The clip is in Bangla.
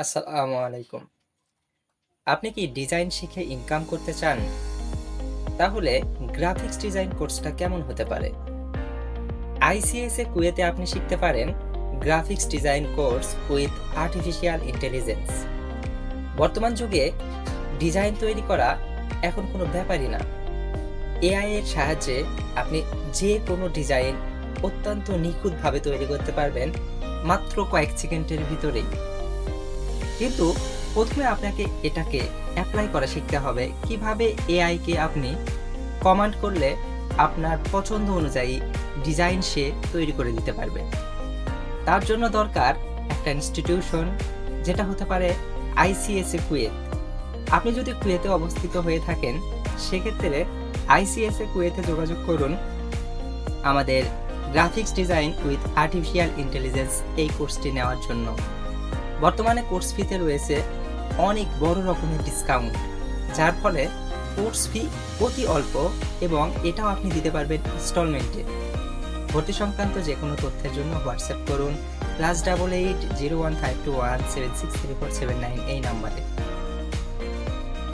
আসসালামু আলাইকুম। আপনি কি ডিজাইন শিখে ইনকাম করতে চান? তাহলে গ্রাফিক্স ডিজাইন কোর্সটা কেমন হতে পারে? আইসিএস এ কুয়েতে আপনি শিখতে পারেন graphics design course with artificial intelligence. বর্তমান যুগে ডিজাইন তৈরি করা এখন কোনো ব্যাপারই না। এআই এর সাহায্যে আপনি যে কোনো ডিজাইন অত্যন্ত নিখুঁতভাবে তৈরি করতে পারবেন মাত্র কয়েক সেকেন্ডের ভিতরেই। কিন্তু ১ম এ আপনাকে এটাকে এপ্লাই করা শিখতে হবে। কিভাবে এআই কে আপনি কমান্ড করলে আপনার পছন্দ অনুযায়ী ডিজাইন সে তৈরি করে দিতে পারবে। তার জন্য দরকার একটা ইনস্টিটিউশন, যেটা হতে পারে আইসিএসএ কুয়েত। আপনি যদি কুয়েতে অবস্থিত হয়ে থাকেন, সেক্ষেত্রে আইসিএসএ কুয়েতে যোগাযোগ করুন আমাদের graphics design with artificial intelligence এই কোর্সটি নেওয়ার জন্য। বর্তমানে কোর্স ফিতে রয়েছে অনেক বড় রকমের ডিসকাউন্ট, যার ফলে কোর্স ফি অতি অল্প এবং এটাও আপনি দিতে পারবেন ইনস্টলমেন্টে। ভর্তি সংক্রান্ত যে কোনো তথ্যের জন্য হোয়াটসঅ্যাপ করুন +88 015217634779 এই নাম্বারে।